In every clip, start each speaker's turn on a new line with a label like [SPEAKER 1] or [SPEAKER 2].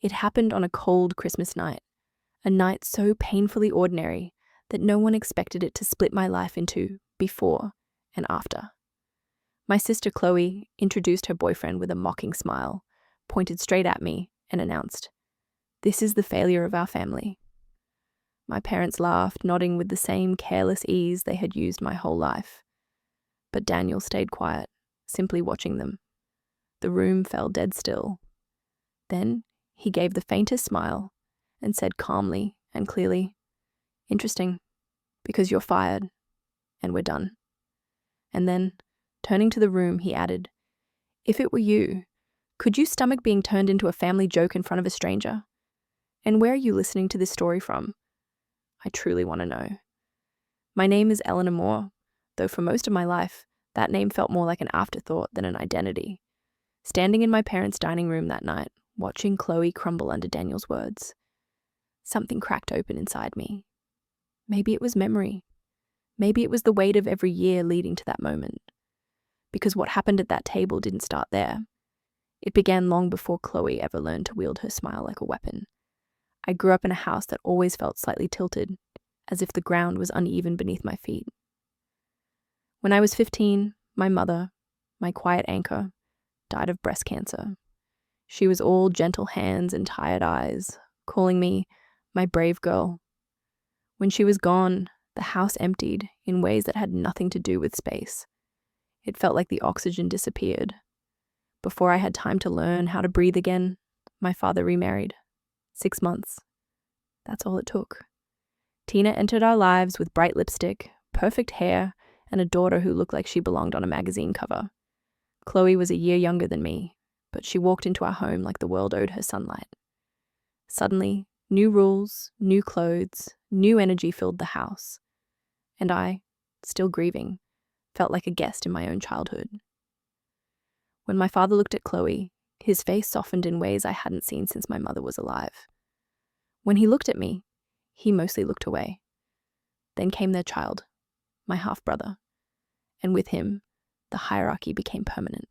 [SPEAKER 1] It happened on a cold Christmas night, a night so painfully ordinary that no one expected it to split my life into before and after. My sister Chloe introduced her boyfriend with a mocking smile, pointed straight at me, and announced, "This is the failure of our family." My parents laughed, nodding with the same careless ease they had used my whole life. But Daniel stayed quiet, simply watching them. The room fell dead still. Then he gave the faintest smile and said calmly and clearly, "Interesting, because you're fired, and we're done." And then, turning to the room, he added, "If it were you, could you stomach being turned into a family joke in front of a stranger? And where are you listening to this story from? I truly want to know." My name is Eleanor Moore, though for most of my life, that name felt more like an afterthought than an identity. Standing in my parents' dining room that night, watching Chloe crumble under Daniel's words, something cracked open inside me. Maybe it was memory. Maybe it was the weight of every year leading to that moment. Because what happened at that table didn't start there. It began long before Chloe ever learned to wield her smile like a weapon. I grew up in a house that always felt slightly tilted, as if the ground was uneven beneath my feet. When I was 15, my mother, my quiet anchor, died of breast cancer. She was all gentle hands and tired eyes, calling me my brave girl. When she was gone, the house emptied in ways that had nothing to do with space. It felt like the oxygen disappeared. Before I had time to learn how to breathe again, my father remarried. 6 months. That's all it took. Tina entered our lives with bright lipstick, perfect hair, and a daughter who looked like she belonged on a magazine cover. Chloe was a year younger than me, but she walked into our home like the world owed her sunlight. Suddenly, new rules, new clothes, new energy filled the house. And I, still grieving, felt like a guest in my own childhood. When my father looked at Chloe, his face softened in ways I hadn't seen since my mother was alive. When he looked at me, he mostly looked away. Then came their child, my half-brother, and with him, the hierarchy became permanent.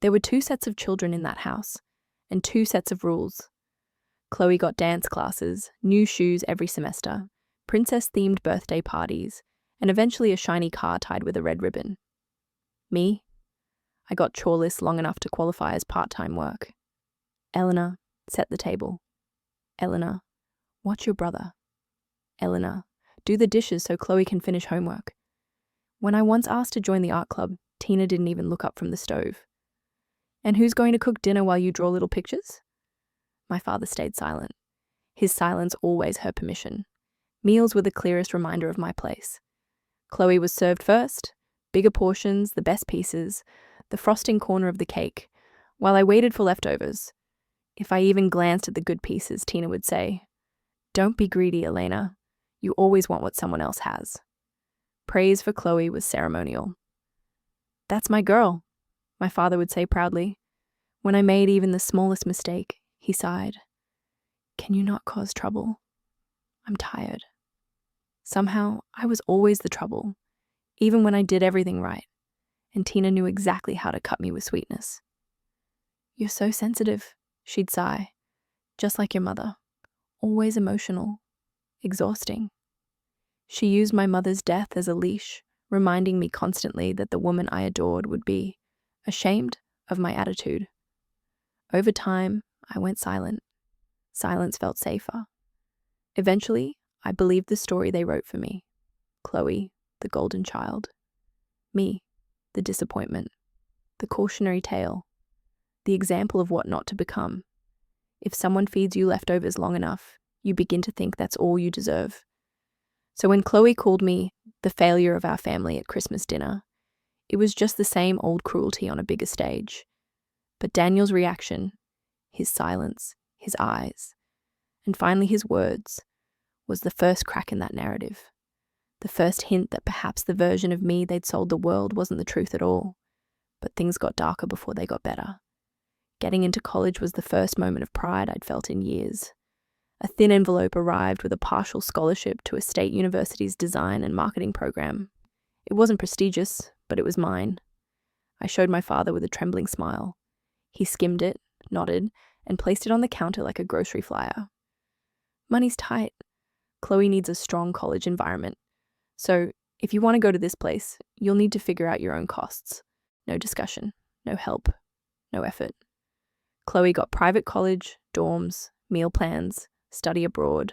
[SPEAKER 1] There were 2 sets of children in that house, and 2 sets of rules. Chloe got dance classes, new shoes every semester, princess-themed birthday parties, and eventually a shiny car tied with a red ribbon. Me? I got chore lists long enough to qualify as part-time work. Eleanor, set the table. Eleanor, watch your brother. Eleanor, do the dishes so Chloe can finish homework. When I once asked to join the art club, Tina didn't even look up from the stove. And who's going to cook dinner while you draw little pictures? My father stayed silent. His silence always her permission. Meals were the clearest reminder of my place. Chloe was served first, bigger portions, the best pieces, the frosting corner of the cake, while I waited for leftovers. If I even glanced at the good pieces, Tina would say, "Don't be greedy, Elena. You always want what someone else has." Praise for Chloe was ceremonial. "That's my girl," my father would say proudly. When I made even the smallest mistake, he sighed. "Can you not cause trouble? I'm tired." Somehow, I was always the trouble, even when I did everything right, and Tina knew exactly how to cut me with sweetness. "You're so sensitive," she'd sigh, "just like your mother. Always emotional. Exhausting." She used my mother's death as a leash, reminding me constantly that the woman I adored would be ashamed of my attitude. Over time, I went silent. Silence felt safer. Eventually, I believed the story they wrote for me. Chloe, the golden child. Me, the disappointment. The cautionary tale. The example of what not to become. If someone feeds you leftovers long enough, you begin to think that's all you deserve. So when Chloe called me the failure of our family at Christmas dinner, it was just the same old cruelty on a bigger stage. But Daniel's reaction, his silence, his eyes, and finally his words, was the first crack in that narrative. The first hint that perhaps the version of me they'd sold the world wasn't the truth at all. But things got darker before they got better. Getting into college was the first moment of pride I'd felt in years. A thin envelope arrived with a partial scholarship to a state university's design and marketing program. It wasn't prestigious, but it was mine. I showed my father with a trembling smile. He skimmed it, nodded, and placed it on the counter like a grocery flyer. Money's tight. Chloe needs a strong college environment. So, if you want to go to this place, you'll need to figure out your own costs. No discussion, no help, no effort. Chloe got private college, dorms, meal plans, study abroad.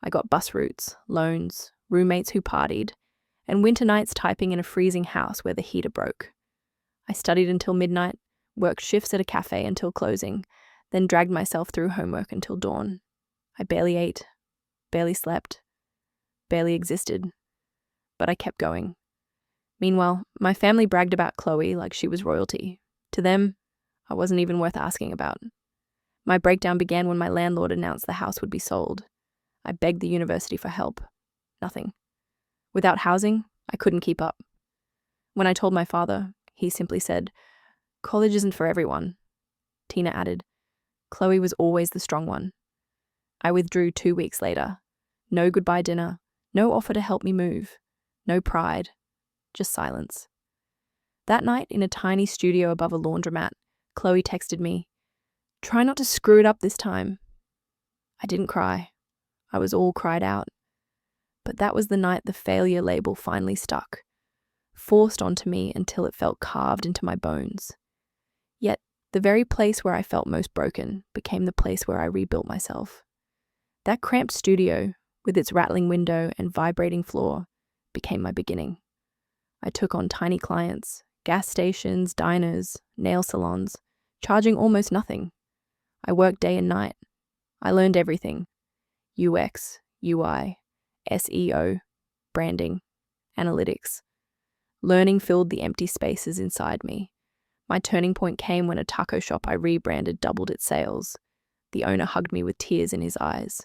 [SPEAKER 1] I got bus routes, loans, roommates who partied, and winter nights typing in a freezing house where the heater broke. I studied until midnight, worked shifts at a cafe until closing, then dragged myself through homework until dawn. I barely ate, barely slept, barely existed, but I kept going. Meanwhile, my family bragged about Chloe like she was royalty. To them, I wasn't even worth asking about. My breakdown began when my landlord announced the house would be sold. I begged the university for help. Nothing. Without housing, I couldn't keep up. When I told my father, he simply said, "College isn't for everyone." Tina added, "Chloe was always the strong one." I withdrew 2 weeks later. No goodbye dinner, no offer to help me move, no pride, just silence. That night, in a tiny studio above a laundromat, Chloe texted me, "Try not to screw it up this time." I didn't cry. I was all cried out. But that was the night the failure label finally stuck, forced onto me until it felt carved into my bones. Yet, the very place where I felt most broken became the place where I rebuilt myself. That cramped studio, with its rattling window and vibrating floor, became my beginning. I took on tiny clients, gas stations, diners, nail salons, charging almost nothing. I worked day and night. I learned everything: UX, UI, SEO, branding, analytics. Learning filled the empty spaces inside me. My turning point came when a taco shop I rebranded doubled its sales. The owner hugged me with tears in his eyes.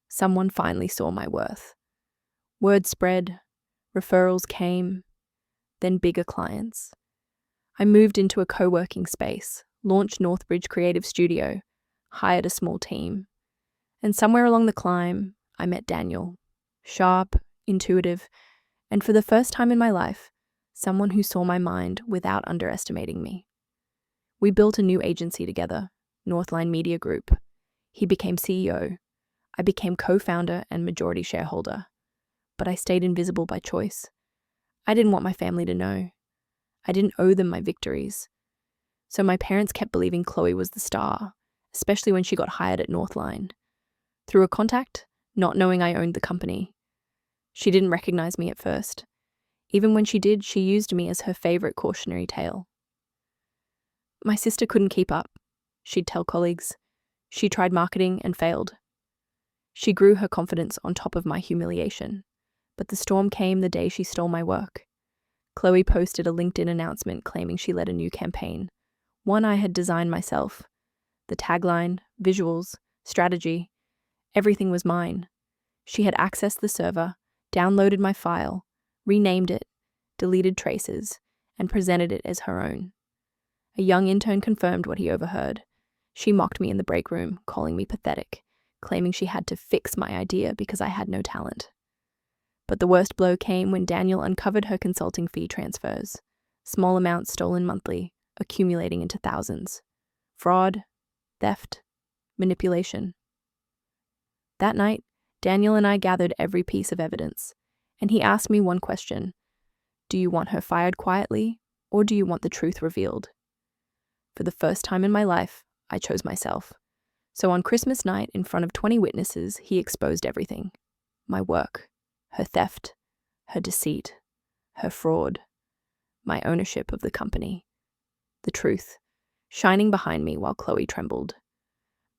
[SPEAKER 1] Someone finally saw my worth. Word spread, referrals came, then bigger clients. I moved into a co-working space, launched Northbridge Creative Studio, hired a small team. And somewhere along the climb, I met Daniel. Sharp, intuitive, and for the first time in my life, someone who saw my mind without underestimating me. We built a new agency together, Northline Media Group. He became CEO. I became co-founder and majority shareholder. But I stayed invisible by choice. I didn't want my family to know. I didn't owe them my victories. So my parents kept believing Chloe was the star, especially when she got hired at Northline. Through a contact, not knowing I owned the company. She didn't recognize me at first. Even when she did, she used me as her favorite cautionary tale. My sister couldn't keep up. She'd tell colleagues. She tried marketing and failed. She grew her confidence on top of my humiliation. But the storm came the day she stole my work. Chloe posted a LinkedIn announcement claiming she led a new campaign, one I had designed myself. The tagline, visuals, strategy, everything was mine. She had accessed the server, downloaded my file, renamed it, deleted traces, and presented it as her own. A young intern confirmed what he overheard. She mocked me in the break room, calling me pathetic, claiming she had to fix my idea because I had no talent. But the worst blow came when Daniel uncovered her consulting fee transfers, small amounts stolen monthly, accumulating into thousands. Fraud, theft, manipulation. That night, Daniel and I gathered every piece of evidence, and he asked me one question: do you want her fired quietly, or do you want the truth revealed? For the first time in my life, I chose myself. So on Christmas night, in front of 20 witnesses, he exposed everything. My work, her theft, her deceit, her fraud, my ownership of the company. The truth, shining behind me while Chloe trembled.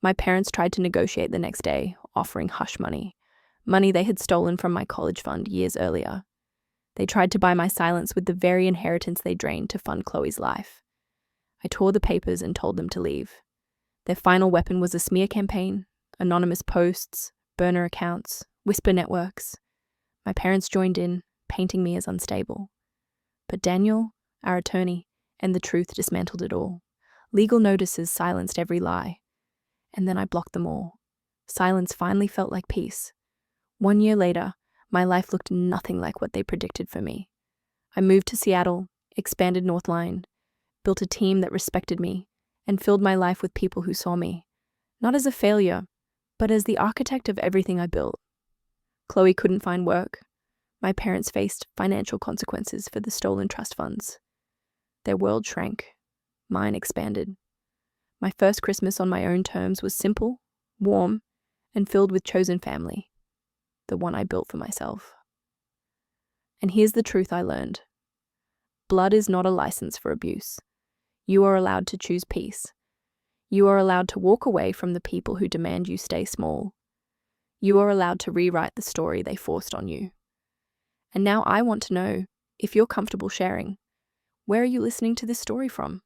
[SPEAKER 1] My parents tried to negotiate the next day, offering hush money, money they had stolen from my college fund years earlier. They tried to buy my silence with the very inheritance they drained to fund Chloe's life. I tore the papers and told them to leave. Their final weapon was a smear campaign, anonymous posts, burner accounts, whisper networks. My parents joined in, painting me as unstable. But Daniel, our attorney, and the truth dismantled it all. Legal notices silenced every lie. And then I blocked them all. Silence finally felt like peace. 1 year later, my life looked nothing like what they predicted for me. I moved to Seattle, expanded Northline, built a team that respected me, and filled my life with people who saw me, not as a failure, but as the architect of everything I built. Chloe couldn't find work. My parents faced financial consequences for the stolen trust funds. Their world shrank. Mine expanded. My first Christmas on my own terms was simple, warm, and filled with chosen family, the one I built for myself. And here's the truth I learned. Blood is not a license for abuse. You are allowed to choose peace. You are allowed to walk away from the people who demand you stay small. You are allowed to rewrite the story they forced on you. And now I want to know, if you're comfortable sharing, where are you listening to this story from?